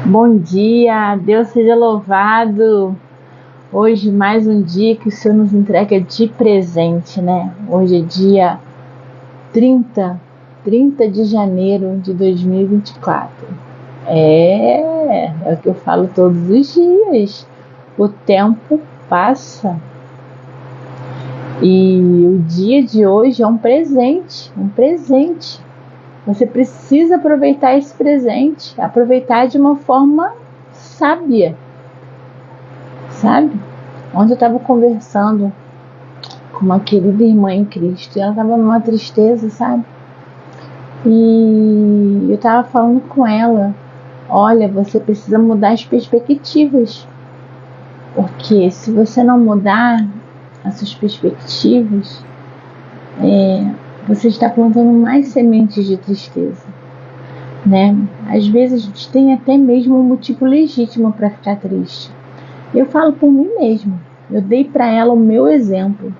Bom dia, Deus seja louvado. Hoje mais um dia que o Senhor nos entrega de presente, né? Hoje é dia 30 de janeiro de 2024. É o que eu falo todos os dias. O tempo passa. E o dia de hoje é um presente. Você precisa aproveitar esse presente, aproveitar de uma forma sábia, sabe? Ontem eu estava conversando com uma querida irmã em Cristo, e ela estava numa tristeza, sabe? E eu estava falando com ela, olha, você precisa mudar as perspectivas, porque se você não mudar as suas perspectivas, você está plantando mais sementes de tristeza, né? Às vezes a gente tem até mesmo um motivo legítimo para ficar triste. Eu falo por mim mesma. Eu dei para ela o meu exemplo.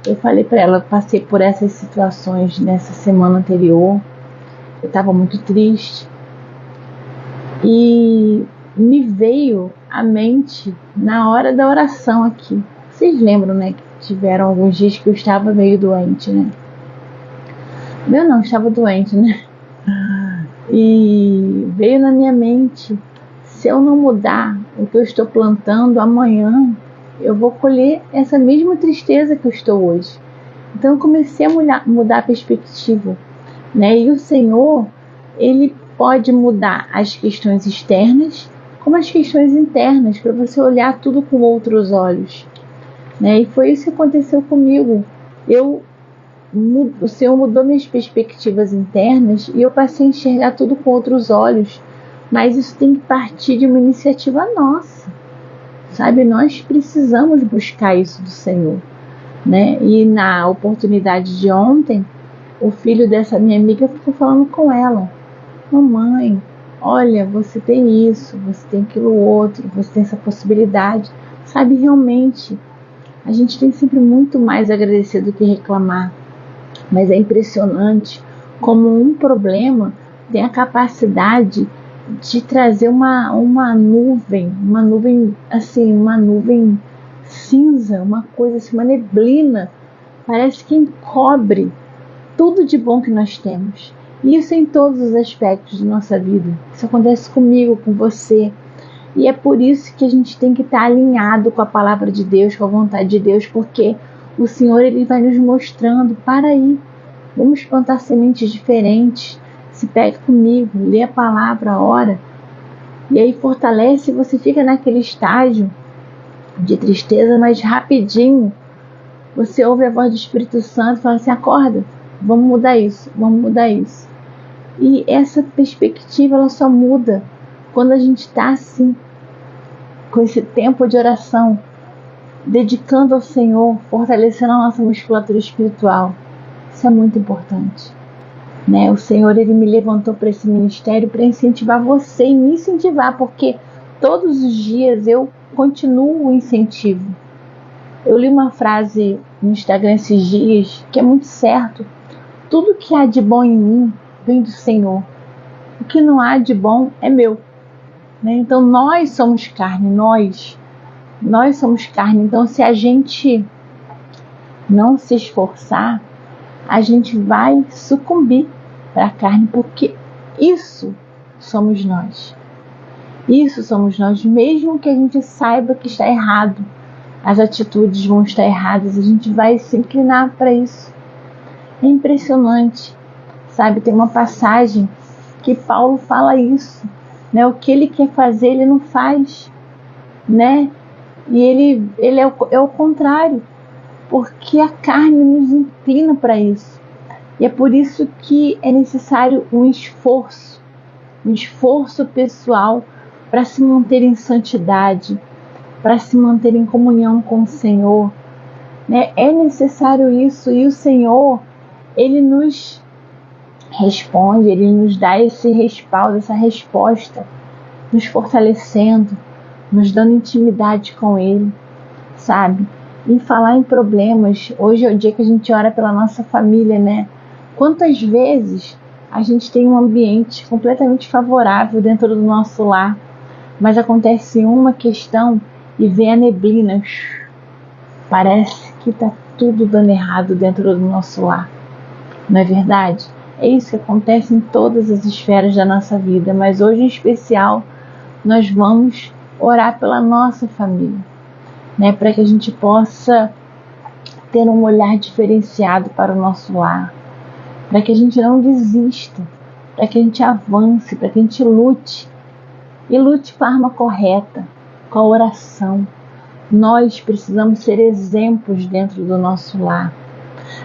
Eu falei para ela, passei por essas situações nessa semana anterior. Eu estava muito triste. E me veio à mente na hora da oração aqui. Vocês lembram, né? Que tiveram alguns dias que eu estava meio doente, né? Eu não estava doente, né? E veio na minha mente, se eu não mudar o que eu estou plantando amanhã, eu vou colher essa mesma tristeza que eu estou hoje. Então eu comecei a mudar a perspectiva, né? E o Senhor, Ele pode mudar as questões externas como as questões internas, para você olhar tudo com outros olhos, né? E foi isso que aconteceu comigo. O Senhor mudou minhas perspectivas internas e eu passei a enxergar tudo com outros olhos. Mas isso tem que partir de uma iniciativa nossa, sabe? Nós precisamos buscar isso do Senhor, né? E na oportunidade de ontem, o filho dessa minha amiga ficou falando com ela: mamãe, olha, você tem isso, você tem aquilo outro, você tem essa possibilidade. Sabe, realmente, a gente tem sempre muito mais a agradecer do que reclamar. Mas é impressionante como um problema tem a capacidade de trazer uma nuvem assim, uma nuvem cinza, uma coisa assim, uma neblina, parece que encobre tudo de bom que nós temos. E isso em todos os aspectos de nossa vida. Isso acontece comigo, com você. E é por isso que a gente tem que estar alinhado com a palavra de Deus, com a vontade de Deus, porque o Senhor, Ele vai nos mostrando, para aí, vamos plantar sementes diferentes. Se pega comigo, lê a palavra, ora, e aí fortalece, e você fica naquele estágio de tristeza, mas rapidinho você ouve a voz do Espírito Santo e fala assim: acorda, vamos mudar isso. E essa perspectiva, ela só muda quando a gente está assim, com esse tempo de oração, dedicando ao Senhor, fortalecendo a nossa musculatura espiritual. Isso é muito importante, né? O Senhor, Ele me levantou para esse ministério para incentivar você e me incentivar, porque todos os dias eu continuo o incentivo. Eu li uma frase no Instagram esses dias que é muito certo: tudo que há de bom em mim vem do Senhor, o que não há de bom é meu, né? Então nós somos carne, nós somos carne. Então se a gente não se esforçar, a gente vai sucumbir para a carne, porque isso somos nós. Isso somos nós, mesmo que a gente saiba que está errado, as atitudes vão estar erradas, a gente vai se inclinar para isso. É impressionante, sabe? Tem uma passagem que Paulo fala isso, né? O que ele quer fazer, ele não faz, né? E ele é o contrário, porque a carne nos inclina para isso. E é por isso que é necessário um esforço pessoal para se manter em santidade, para se manter em comunhão com o Senhor, né? É necessário isso, e o Senhor, Ele nos responde, Ele nos dá esse respaldo, essa resposta, nos fortalecendo, nos dando intimidade com Ele, sabe? E falar em problemas, hoje é o dia que a gente ora pela nossa família, né? Quantas vezes a gente tem um ambiente completamente favorável dentro do nosso lar, mas acontece uma questão e vem a neblina, parece que está tudo dando errado dentro do nosso lar, não é verdade? É isso que acontece em todas as esferas da nossa vida, mas hoje em especial nós vamos orar pela nossa família, né? Para que a gente possa ter um olhar diferenciado para o nosso lar, para que a gente não desista, para que a gente avance, para que a gente lute, e lute com a arma correta, com a oração. Nós precisamos ser exemplos dentro do nosso lar.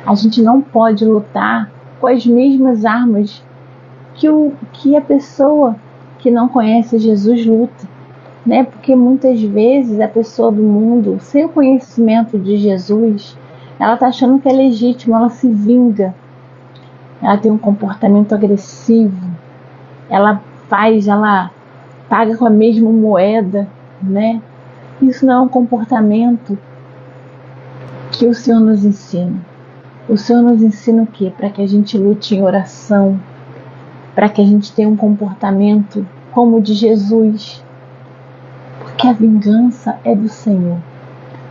A gente não pode lutar com as mesmas armas que a pessoa que não conhece Jesus luta, né? Porque muitas vezes a pessoa do mundo, sem o conhecimento de Jesus, ela está achando que é legítimo, ela se vinga, ela tem um comportamento agressivo, ela paga com a mesma moeda, né? Isso não é um comportamento que o Senhor nos ensina. O Senhor nos ensina o quê? Para que a gente lute em oração, para que a gente tenha um comportamento como o de Jesus, porque a vingança é do Senhor.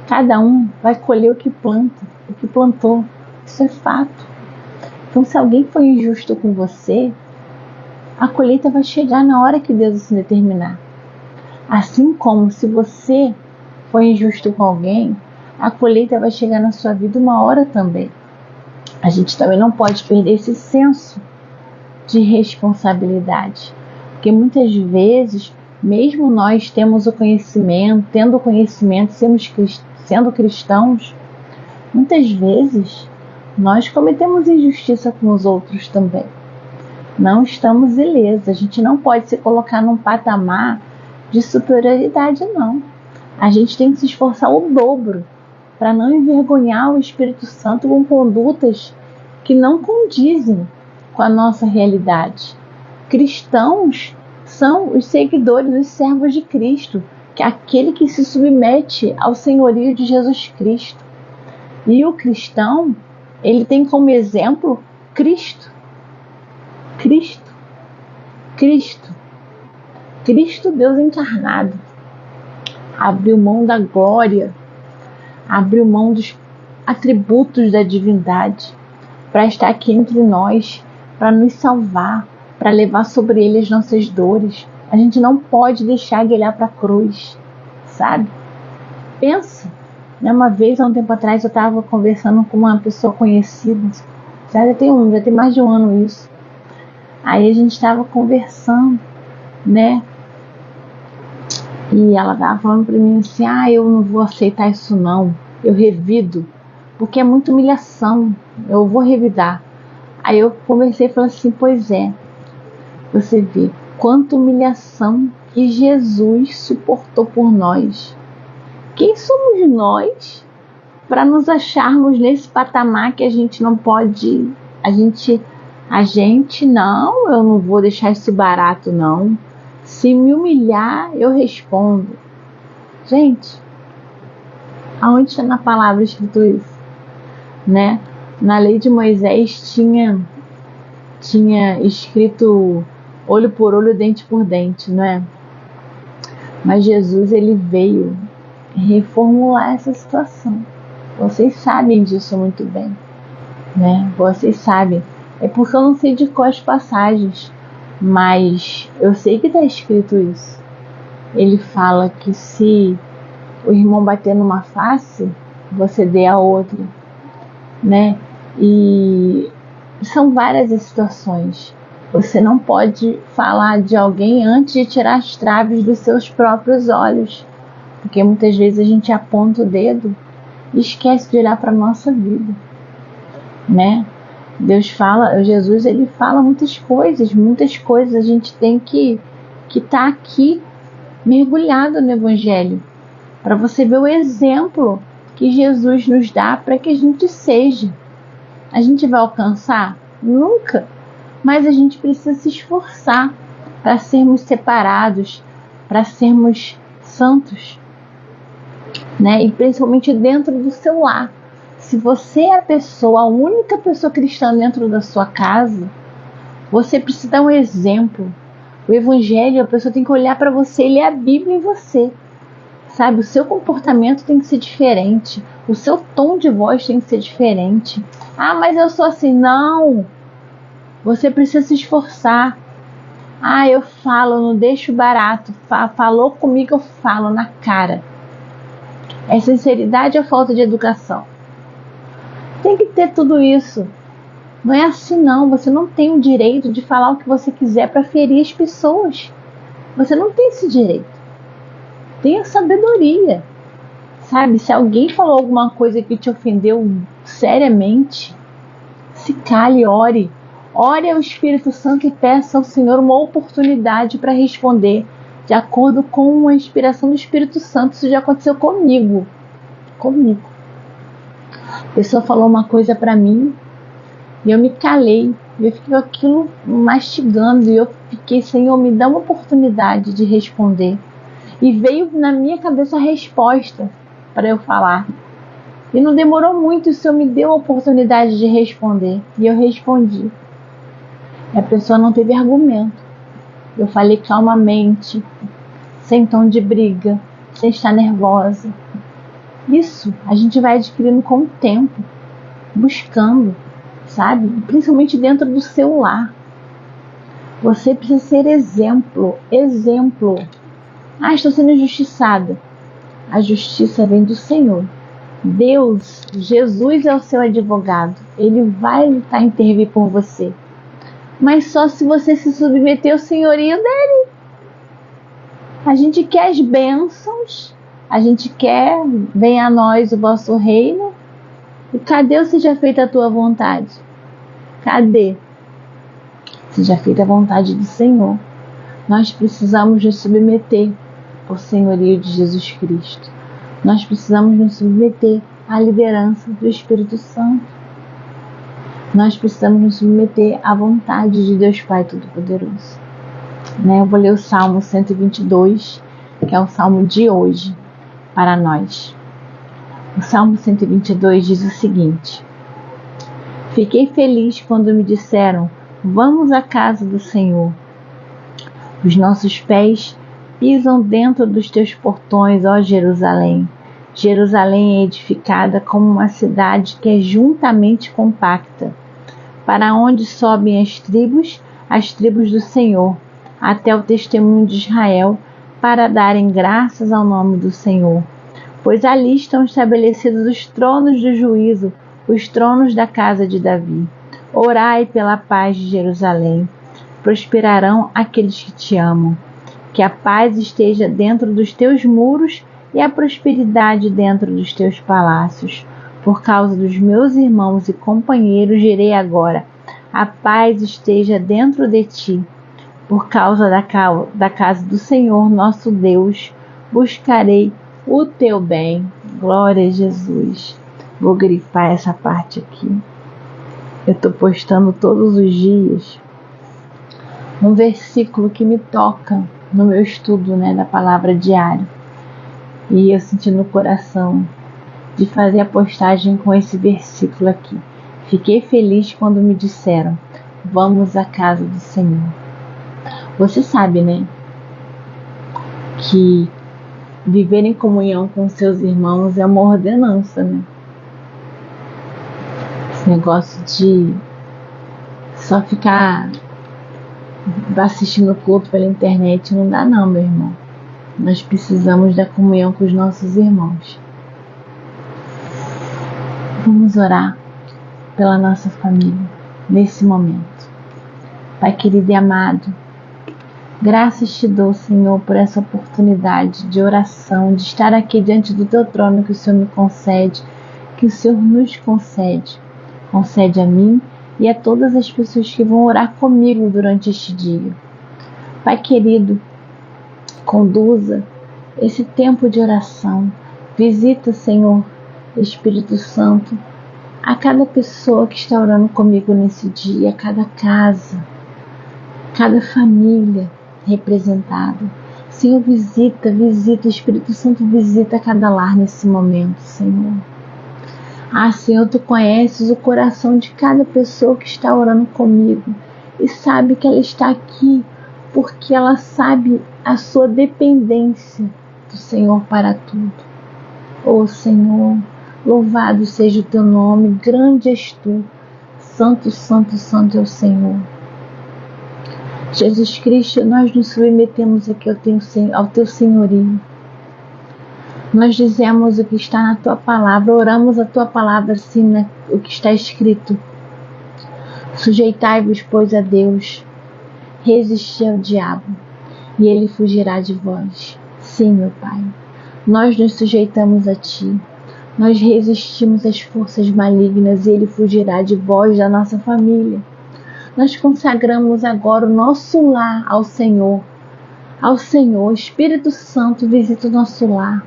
Cada um vai colher o que planta, o que plantou. Isso é fato. Então, se alguém foi injusto com você, a colheita vai chegar na hora que Deus assim determinar. Assim como se você foi injusto com alguém, a colheita vai chegar na sua vida uma hora também. A gente também não pode perder esse senso de responsabilidade, porque muitas vezes, mesmo nós tendo o conhecimento, sendo cristãos, muitas vezes nós cometemos injustiça com os outros também. Não estamos ilesos, a gente não pode se colocar num patamar de superioridade, não. A gente tem que se esforçar o dobro para não envergonhar o Espírito Santo com condutas que não condizem com a nossa realidade. Cristãos são os seguidores, os servos de Cristo, que é aquele que se submete ao senhorio de Jesus Cristo. E o cristão, ele tem como exemplo Cristo. Cristo, Deus encarnado. Abriu mão da glória, abriu mão dos atributos da divindade para estar aqui entre nós, para nos salvar, para levar sobre ele as nossas dores. A gente não pode deixar de olhar para a cruz, sabe? Pensa, né? Uma vez, há um tempo atrás, eu estava conversando com uma pessoa conhecida, já tem mais de um ano isso. Aí a gente estava conversando, né? E ela estava falando para mim assim, eu não vou aceitar isso não, eu revido, porque é muita humilhação, eu vou revidar. Aí eu conversei e falei assim, pois é, você vê quanta humilhação que Jesus suportou por nós. Quem somos nós para nos acharmos nesse patamar que a gente não pode, a gente não, eu não vou deixar isso barato não. Se me humilhar, eu respondo. Gente, aonde está na palavra escrito isso? Né? Na lei de Moisés tinha escrito olho por olho, dente por dente, não é? Mas Jesus, ele veio reformular essa situação. Vocês sabem disso muito bem, né? Vocês sabem. É porque eu não sei de quais passagens, mas eu sei que está escrito isso. Ele fala que se o irmão bater numa face, você dê a outra, né? E são várias as situações. Você não pode falar de alguém antes de tirar as traves dos seus próprios olhos, porque muitas vezes a gente aponta o dedo e esquece de olhar para a nossa vida, né? Jesus, ele fala muitas coisas a gente tem que estar aqui mergulhado no Evangelho, para você ver o exemplo que Jesus nos dá para que a gente seja, A gente vai alcançar? Nunca. Mas a gente precisa se esforçar para sermos separados, para sermos santos, né? E principalmente dentro do seu lar. Se você é a única pessoa cristã dentro da sua casa, você precisa dar um exemplo. O evangelho, a pessoa tem que olhar para você e ler a Bíblia em você. Sabe, o seu comportamento tem que ser diferente. O seu tom de voz tem que ser diferente. Ah, mas eu sou assim. Não. Você precisa se esforçar. Ah, eu falo, não deixo barato. Falou comigo, eu falo na cara. É sinceridade ou falta de educação? Tem que ter tudo isso. Não é assim não. Você não tem o direito de falar o que você quiser para ferir as pessoas. Você não tem esse direito. Tenha sabedoria. Sabe, se alguém falou alguma coisa que te ofendeu seriamente, se cale, ore. Ore ao Espírito Santo e peça ao Senhor uma oportunidade para responder de acordo com a inspiração do Espírito Santo. Isso já aconteceu comigo. A pessoa falou uma coisa para mim e eu me calei. Eu fiquei aquilo mastigando e eu fiquei, Senhor, me dá uma oportunidade de responder. E veio na minha cabeça a resposta para eu falar. E não demorou muito, o Senhor me deu a oportunidade de responder. E eu respondi. E a pessoa não teve argumento. Eu falei calmamente, sem tom de briga, sem estar nervosa. Isso a gente vai adquirindo com o tempo, buscando, sabe? Principalmente dentro do seu lar. Você precisa ser exemplo. Ah, estou sendo injustiçada. A justiça vem do Senhor. Deus, Jesus é o seu advogado. Ele vai lutar e intervir por você. Mas só se você se submeter ao senhorio dele. A gente quer as bênçãos. A gente quer, venha a nós o vosso reino. E cadê o seja feita a tua vontade? Cadê? Seja feita a vontade do Senhor. Nós precisamos nos submeter ao senhorio de Jesus Cristo. Nós precisamos nos submeter à liderança do Espírito Santo. Nós precisamos nos submeter à vontade de Deus Pai Todo-Poderoso. Eu vou ler o Salmo 122, que é o Salmo de hoje, para nós. O Salmo 122 diz o seguinte: Fiquei feliz quando me disseram, vamos à casa do Senhor. Os nossos pés pisam dentro dos teus portões, ó Jerusalém. Jerusalém é edificada como uma cidade que é juntamente compacta, para onde sobem as tribos do Senhor, até o testemunho de Israel, para darem graças ao nome do Senhor. Pois ali estão estabelecidos os tronos do juízo, os tronos da casa de Davi. Orai pela paz de Jerusalém. Prosperarão aqueles que te amam. Que a paz esteja dentro dos teus muros e a prosperidade dentro dos teus palácios. Por causa dos meus irmãos e companheiros direi agora, a paz esteja dentro de ti. Por causa da casa do Senhor nosso Deus, buscarei o teu bem. Glória a Jesus. Vou grifar essa parte aqui. Eu estou postando todos os dias um versículo que me toca no meu estudo, da palavra diária. E eu senti no coração de fazer a postagem com esse versículo aqui. Fiquei feliz quando me disseram, vamos à casa do Senhor. Você sabe, que viver em comunhão com seus irmãos é uma ordenança, Esse negócio de só ficar assistindo o culto pela internet não dá não, meu irmão. Nós precisamos da comunhão com os nossos irmãos. Vamos orar pela nossa família nesse momento. Pai querido e amado, graças te dou, Senhor, por essa oportunidade de oração, de estar aqui diante do teu trono que o Senhor me concede, que o Senhor nos concede. Concede a mim e a todas as pessoas que vão orar comigo durante este dia. Pai querido, conduza esse tempo de oração. Visita, Senhor, Espírito Santo, a cada pessoa que está orando comigo nesse dia, a cada casa, cada família representada. Senhor, visita, Espírito Santo, visita cada lar nesse momento, Senhor. Senhor, Tu conheces o coração de cada pessoa que está orando comigo e sabe que ela está aqui porque ela sabe a sua dependência do Senhor para tudo. Senhor, louvado seja o Teu nome, grande és Tu, santo, santo, santo é o Senhor. Jesus Cristo, nós nos submetemos aqui ao Teu senhorio. Nós dizemos o que está na Tua palavra, oramos a Tua palavra assim, o que está escrito. Sujeitai-vos, pois, a Deus, resisti ao diabo, e ele fugirá de vós. Sim, meu Pai, nós nos sujeitamos a Ti, nós resistimos às forças malignas, e ele fugirá de vós, da nossa família. Nós consagramos agora o nosso lar ao Senhor. Espírito Santo, visita o nosso lar.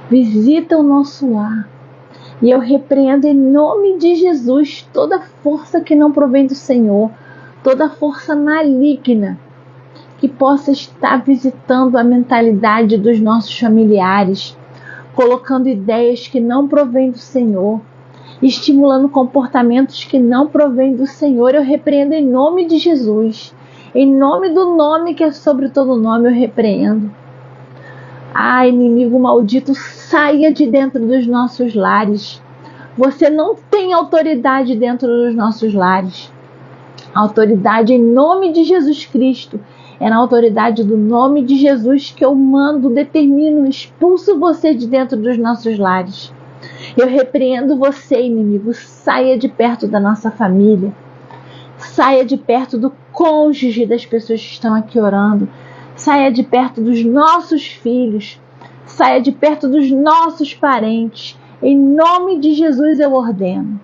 Visita o nosso lar. E eu repreendo em nome de Jesus toda força que não provém do Senhor, toda força maligna que possa estar visitando a mentalidade dos nossos familiares, colocando ideias que não provém do Senhor, estimulando comportamentos que não provém do Senhor. Eu repreendo em nome de Jesus. Em nome do nome que é sobre todo nome, eu repreendo. Inimigo maldito, saia de dentro dos nossos lares. Você não tem autoridade dentro dos nossos lares. A autoridade em nome de Jesus Cristo. É na autoridade do nome de Jesus que eu mando, determino, expulso você de dentro dos nossos lares. Eu repreendo você, inimigo. Saia de perto da nossa família. Saia de perto do cônjuge das pessoas que estão aqui orando. Saia de perto dos nossos filhos. Saia de perto dos nossos parentes. Em nome de Jesus eu ordeno.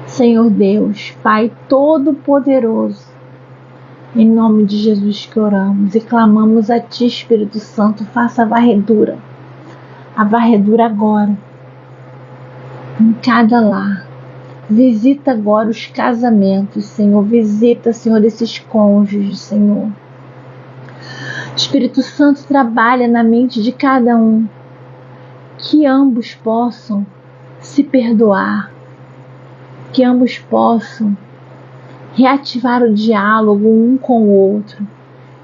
Senhor Deus, Pai Todo-Poderoso, em nome de Jesus que oramos e clamamos a Ti, Espírito Santo, faça a varredura agora, em cada lar. Visita agora os casamentos, Senhor. Visita, Senhor, esses cônjuges, Senhor. Espírito Santo, trabalha na mente de cada um, que ambos possam se perdoar, que ambos possam reativar o diálogo um com o outro,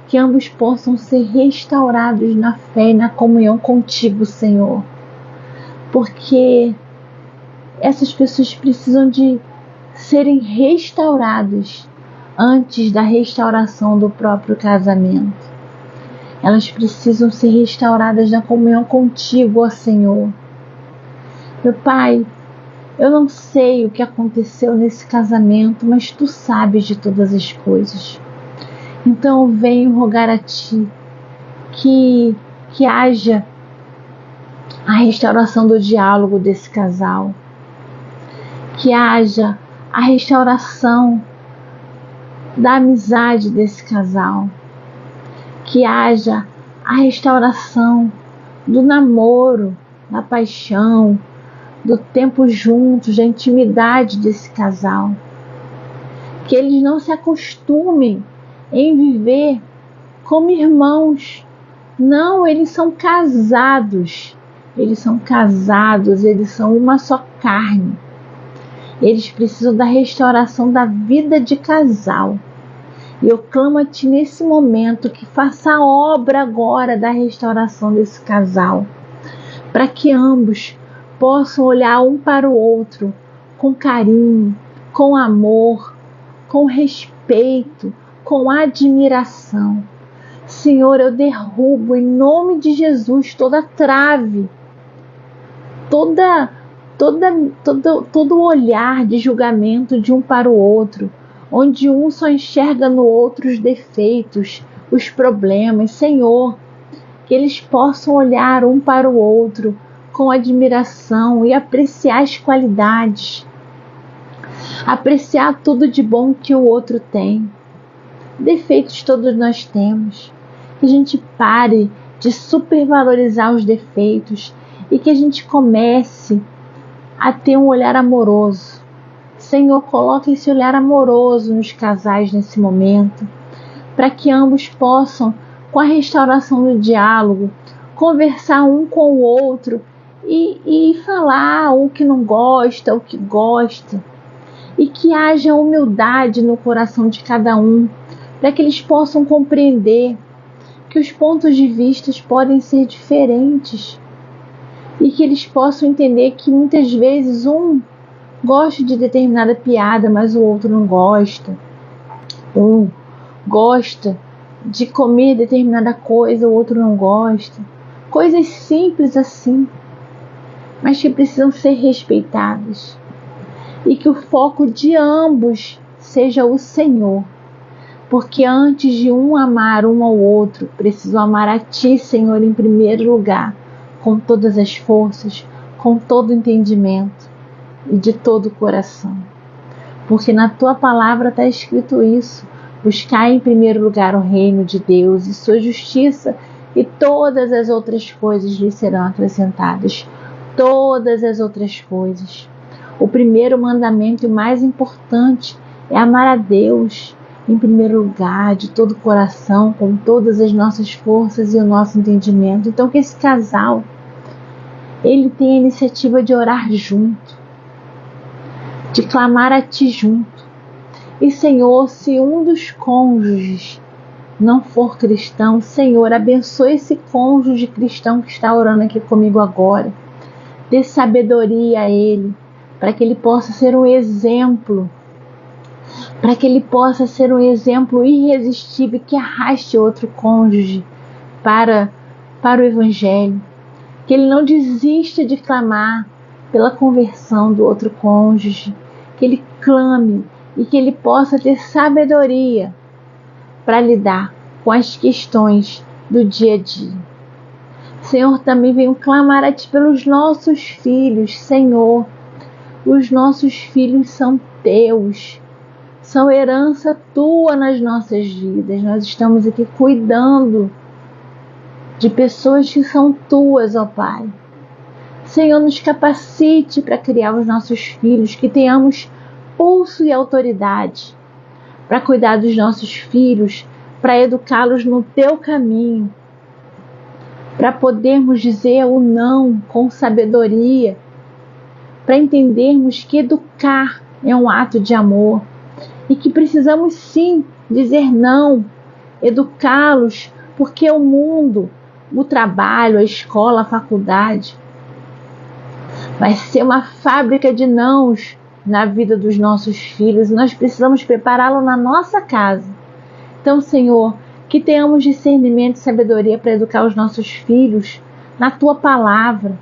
que ambos possam ser restaurados na fé e na comunhão contigo, Senhor. Porque essas pessoas precisam de serem restauradas antes da restauração do próprio casamento. Elas precisam ser restauradas na comunhão contigo, ó Senhor. Meu Pai, eu não sei o que aconteceu nesse casamento, mas Tu sabes de todas as coisas. Então eu venho rogar a Ti que haja a restauração do diálogo desse casal, que haja a restauração da amizade desse casal, que haja a restauração do namoro, da paixão, do tempo juntos, da intimidade desse casal. Que eles não se acostumem em viver como irmãos. Não, eles são casados. Eles são casados, eles são uma só carne. Eles precisam da restauração da vida de casal. E eu clamo a Ti nesse momento que faça a obra agora da restauração desse casal, para que ambos possam olhar um para o outro com carinho, com amor, com respeito, com admiração. Senhor, eu derrubo em nome de Jesus toda trave, todo olhar de julgamento de um para o outro, onde um só enxerga no outro os defeitos, os problemas. Senhor, que eles possam olhar um para o outro com admiração e apreciar as qualidades, apreciar tudo de bom que o outro tem. Defeitos todos nós temos. Que a gente pare de supervalorizar os defeitos e que a gente comece a ter um olhar amoroso. Senhor, coloque esse olhar amoroso nos casais nesse momento, para que ambos possam, com a restauração do diálogo, conversar um com o outro e falar o que não gosta, o que gosta, e que haja humildade no coração de cada um, para que eles possam compreender que os pontos de vista podem ser diferentes e que eles possam entender que muitas vezes um gosta de determinada piada, mas o outro não gosta. Um gosta de comer determinada coisa, o outro não gosta. Coisas simples assim, mas que precisam ser respeitadas. E que o foco de ambos seja o Senhor. Porque antes de um amar um ao outro, preciso amar a Ti, Senhor, em primeiro lugar, com todas as forças, com todo o entendimento e de todo o coração. Porque na Tua palavra está escrito isso: buscar em primeiro lugar o reino de Deus e sua justiça, e todas as outras coisas lhe serão acrescentadas. Todas as outras coisas. O primeiro mandamento e o mais importante é amar a Deus em primeiro lugar, de todo o coração, com todas as nossas forças e o nosso entendimento. Então que esse casal, ele tenha a iniciativa de orar junto, de clamar a Ti junto. E Senhor, se um dos cônjuges não for cristão, Senhor, abençoe esse cônjuge cristão que está orando aqui comigo agora. Dê sabedoria a ele, para que ele possa ser um exemplo, para que ele possa ser um exemplo irresistível que arraste outro cônjuge para o Evangelho. Que ele não desista de clamar pela conversão do outro cônjuge, que ele clame e que ele possa ter sabedoria para lidar com as questões do dia a dia. Senhor, também venho clamar a Ti pelos nossos filhos. Senhor, os nossos filhos são Teus, são herança Tua nas nossas vidas. Nós estamos aqui cuidando de pessoas que são Tuas, ó Pai. Senhor, nos capacite para criar os nossos filhos, que tenhamos pulso e autoridade para cuidar dos nossos filhos, para educá-los no Teu caminho, para podermos dizer o não com sabedoria, para entendermos que educar é um ato de amor e que precisamos sim dizer não, educá-los, porque o mundo, o trabalho, a escola, a faculdade vai ser uma fábrica de nãos na vida dos nossos filhos e nós precisamos prepará-lo na nossa casa. Então, Senhor, que tenhamos discernimento e sabedoria para educar os nossos filhos na Tua palavra,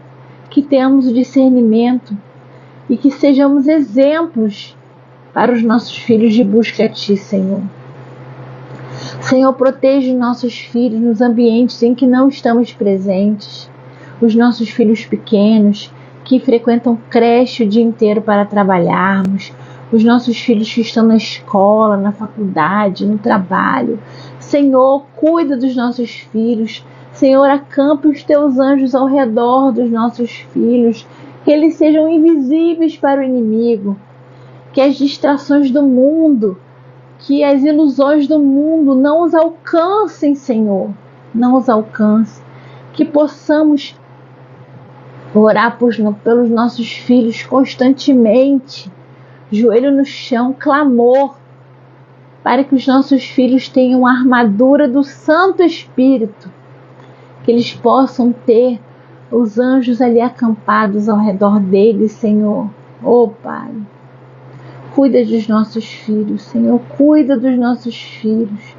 que tenhamos o discernimento e que sejamos exemplos para os nossos filhos de busca a Ti, Senhor. Senhor, proteja os nossos filhos nos ambientes em que não estamos presentes, os nossos filhos pequenos que frequentam creche o dia inteiro para trabalharmos, os nossos filhos que estão na escola, na faculdade, no trabalho. Senhor, cuida dos nossos filhos. Senhor, acampe os Teus anjos ao redor dos nossos filhos, que eles sejam invisíveis para o inimigo, que as distrações do mundo, que as ilusões do mundo não os alcancem, Senhor, não os alcancem, que possamos orar pelos nossos filhos constantemente, joelho no chão, clamor, para que os nossos filhos tenham a armadura do Santo Espírito, que eles possam ter os anjos ali acampados ao redor deles, Senhor. Oh, Pai, cuida dos nossos filhos, Senhor, cuida dos nossos filhos.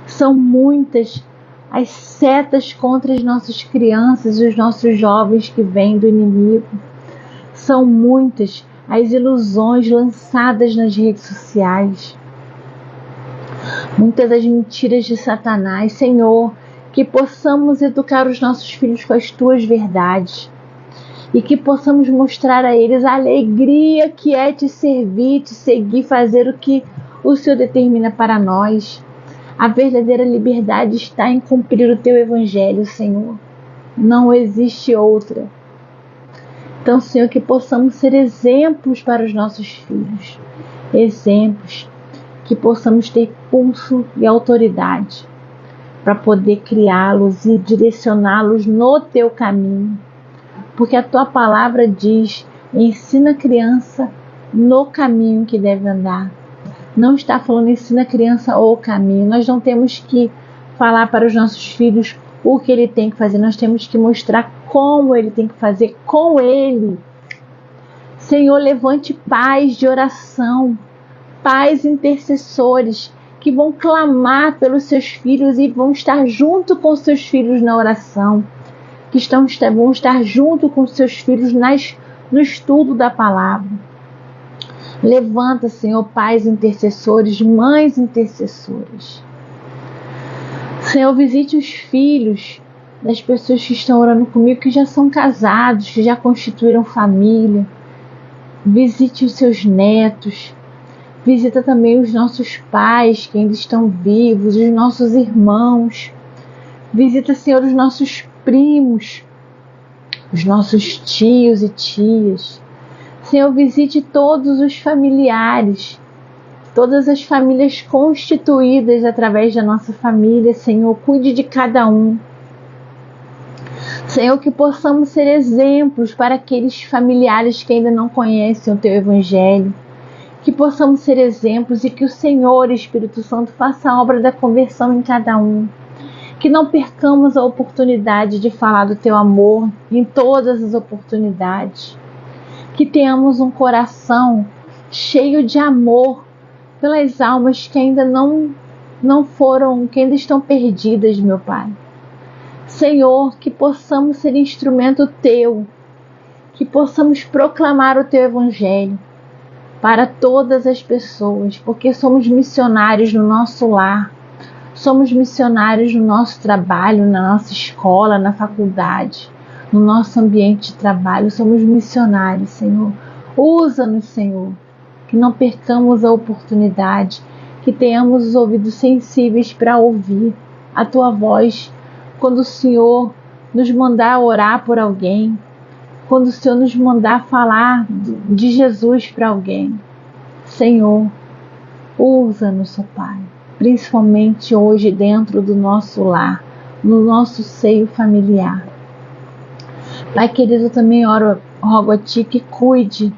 São muitas as setas contra as nossas crianças e os nossos jovens que vêm do inimigo. São muitas as ilusões lançadas nas redes sociais. Muitas das mentiras de Satanás. Senhor, que possamos educar os nossos filhos com as Tuas verdades e que possamos mostrar a eles a alegria que é Te servir, Te seguir, fazer o que o Senhor determina para nós. A verdadeira liberdade está em cumprir o Teu Evangelho, Senhor. Não existe outra. Então, Senhor, que possamos ser exemplos para os nossos filhos, exemplos, que possamos ter pulso e autoridade para poder criá-los e direcioná-los no teu caminho. Porque a tua palavra diz: ensina a criança no caminho que deve andar. Não está falando ensina a criança o caminho. Nós não temos que falar para os nossos filhos o que ele tem que fazer. Nós temos que mostrar como ele tem que fazer com ele. Senhor, levante pais de oração, pais intercessores que vão clamar pelos seus filhos e vão estar junto com seus filhos na oração, que vão estar junto com seus filhos no estudo da palavra. Levanta, Senhor, pais intercessores, mães intercessoras. Senhor, visite os filhos das pessoas que estão orando comigo, que já são casados, que já constituíram família. Visite os seus netos. Visita também os nossos pais que ainda estão vivos, os nossos irmãos. Visita, Senhor, os nossos primos, os nossos tios e tias. Senhor, visite todos os familiares, todas as famílias constituídas através da nossa família. Senhor, cuide de cada um. Senhor, que possamos ser exemplos para aqueles familiares que ainda não conhecem o Teu Evangelho. Que possamos ser exemplos e que o Senhor, Espírito Santo, faça a obra da conversão em cada um. Que não percamos a oportunidade de falar do Teu amor em todas as oportunidades. Que tenhamos um coração cheio de amor pelas almas que ainda não foram, que ainda estão perdidas, meu Pai. Senhor, que possamos ser instrumento Teu, que possamos proclamar o Teu Evangelho para todas as pessoas, porque somos missionários no nosso lar, somos missionários no nosso trabalho, na nossa escola, na faculdade, no nosso ambiente de trabalho, somos missionários, Senhor. Usa-nos, Senhor, que não percamos a oportunidade, que tenhamos os ouvidos sensíveis para ouvir a Tua voz, quando o Senhor nos mandar orar por alguém, quando o Senhor nos mandar falar de Jesus para alguém. Senhor, usa-nos, ó Pai, principalmente hoje dentro do nosso lar, no nosso seio familiar. Pai querido, eu também rogo a Ti que cuide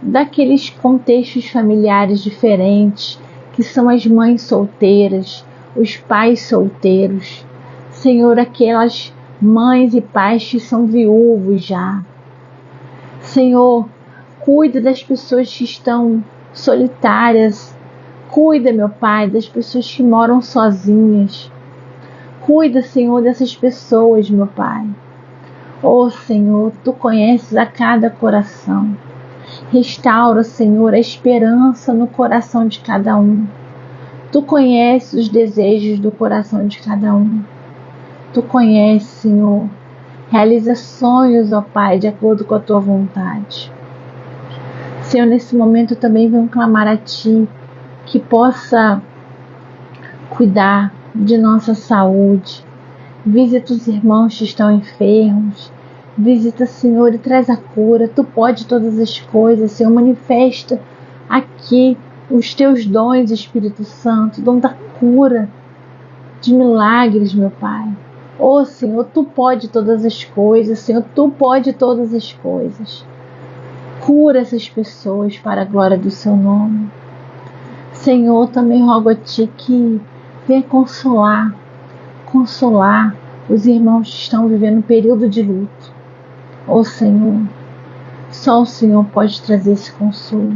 daqueles contextos familiares diferentes, que são as mães solteiras, os pais solteiros. Senhor, aquelas mães e pais que são viúvos já. Senhor, cuida das pessoas que estão solitárias. Cuida, meu Pai, das pessoas que moram sozinhas. Cuida, Senhor, dessas pessoas, meu Pai. Oh, Senhor, Tu conheces a cada coração. Restaura, Senhor, a esperança no coração de cada um. Tu conheces os desejos do coração de cada um. Tu conheces, Senhor. Realiza sonhos, ó Pai, de acordo com a Tua vontade. Senhor, nesse momento eu também venho clamar a Ti que possa cuidar de nossa saúde. Visita os irmãos que estão enfermos. Visita, Senhor, e traz a cura. Tu pode todas as coisas, Senhor. Manifesta aqui os Teus dons, Espírito Santo. Dom da cura, de milagres, meu Pai. Oh, Senhor, Tu pode todas as coisas, Senhor. Tu pode todas as coisas. Cura essas pessoas para a glória do Seu nome. Senhor, também rogo a Ti que venha consolar os irmãos que estão vivendo um período de luto. Oh, Senhor, só o Senhor pode trazer esse consolo.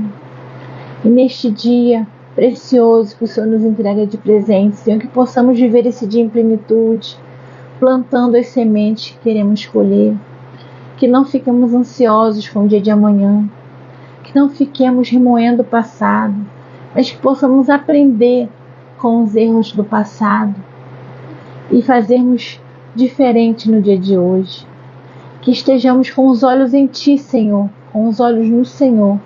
E neste dia precioso que o Senhor nos entrega de presente, Senhor, que possamos viver esse dia em plenitude, plantando as sementes que queremos colher. Que não fiquemos ansiosos com o dia de amanhã, que não fiquemos remoendo o passado, mas que possamos aprender com os erros do passado e fazermos diferente no dia de hoje. Que estejamos com os olhos em Ti, Senhor, com os olhos no Senhor.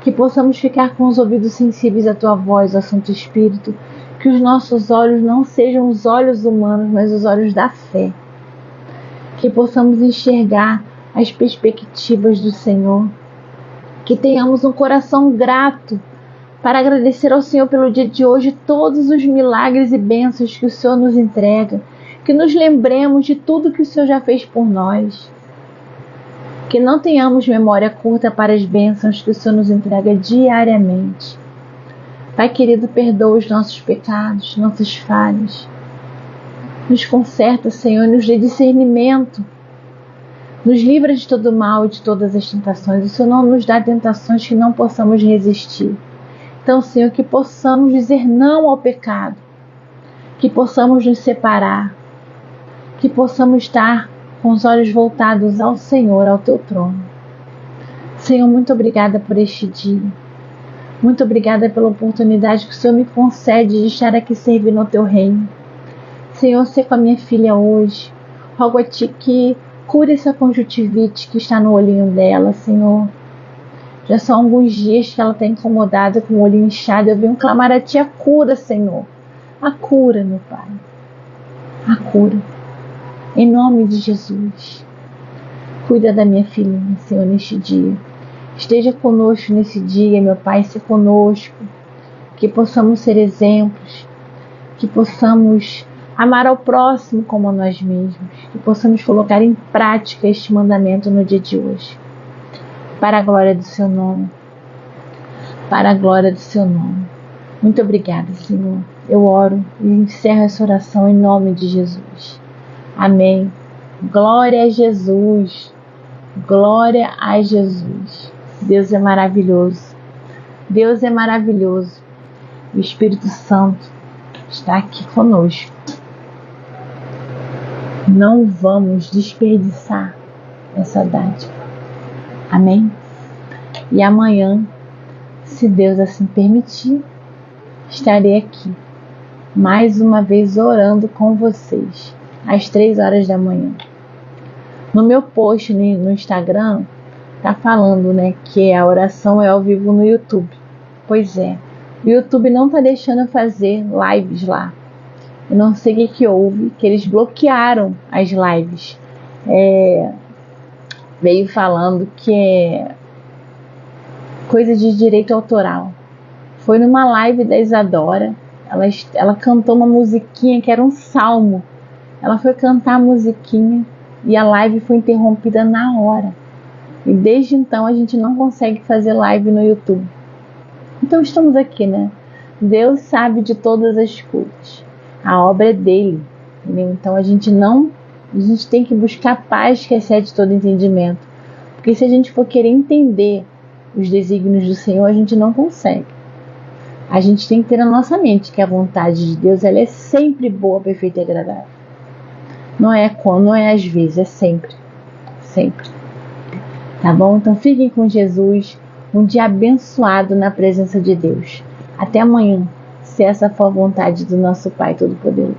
Que possamos ficar com os ouvidos sensíveis à Tua voz, ó Santo Espírito. Que os nossos olhos não sejam os olhos humanos, mas os olhos da fé. Que possamos enxergar as perspectivas do Senhor. Que tenhamos um coração grato para agradecer ao Senhor pelo dia de hoje, todos os milagres e bênçãos que o Senhor nos entrega. Que nos lembremos de tudo que o Senhor já fez por nós. Que não tenhamos memória curta para as bênçãos que o Senhor nos entrega diariamente. Pai querido, perdoa os nossos pecados, nossas falhas. Nos conserta, Senhor, nos dê discernimento. Nos livra de todo mal e de todas as tentações. O Senhor não nos dá tentações que não possamos resistir. Então, Senhor, que possamos dizer não ao pecado. Que possamos nos separar. Que possamos estar com os olhos voltados ao Senhor, ao Teu trono. Senhor, muito obrigada por este dia. Muito obrigada pela oportunidade que o Senhor me concede de estar aqui servindo ao Teu reino. Senhor, sei com a minha filha hoje. Rogo a Ti que cure essa conjuntivite que está no olhinho dela, Senhor. Já são alguns dias que ela está incomodada com o olho inchado. Eu venho clamar a Ti a cura, Senhor. A cura, meu Pai. A cura. Em nome de Jesus. Cuida da minha filhinha, Senhor, neste dia. Esteja conosco nesse dia, meu Pai, se conosco. Que possamos ser exemplos. Que possamos amar ao próximo como a nós mesmos. Que possamos colocar em prática este mandamento no dia de hoje. Para a glória do Seu nome. Para a glória do Seu nome. Muito obrigada, Senhor. Eu oro e encerro essa oração em nome de Jesus. Amém. Glória a Jesus. Glória a Jesus. Deus é maravilhoso. Deus é maravilhoso. O Espírito Santo está aqui conosco. Não vamos desperdiçar essa dádiva. Amém? E amanhã, se Deus assim permitir, estarei aqui, mais uma vez orando com vocês, às 3 horas da manhã. No meu post no Instagram, tá falando, que a oração é ao vivo no YouTube. Pois é, o YouTube não tá deixando eu fazer lives lá. Eu não sei o que houve, que eles bloquearam as lives. Veio falando que é coisa de direito autoral. Foi numa live da Isadora, ela cantou uma musiquinha que era um salmo. Ela foi cantar a musiquinha e a live foi interrompida na hora. E desde então a gente não consegue fazer live no YouTube. Então estamos aqui, Deus sabe de todas as coisas. A obra é dele, entendeu? Então a gente tem que buscar paz que excede todo entendimento. Porque se a gente for querer entender os desígnios do Senhor, a gente não consegue. A gente tem que ter na nossa mente que a vontade de Deus ela é sempre boa, perfeita e agradável. Não é às vezes, é sempre. Sempre. Tá bom? Então fiquem com Jesus. Um dia abençoado na presença de Deus. Até amanhã, se essa for a vontade do nosso Pai Todo-Poderoso.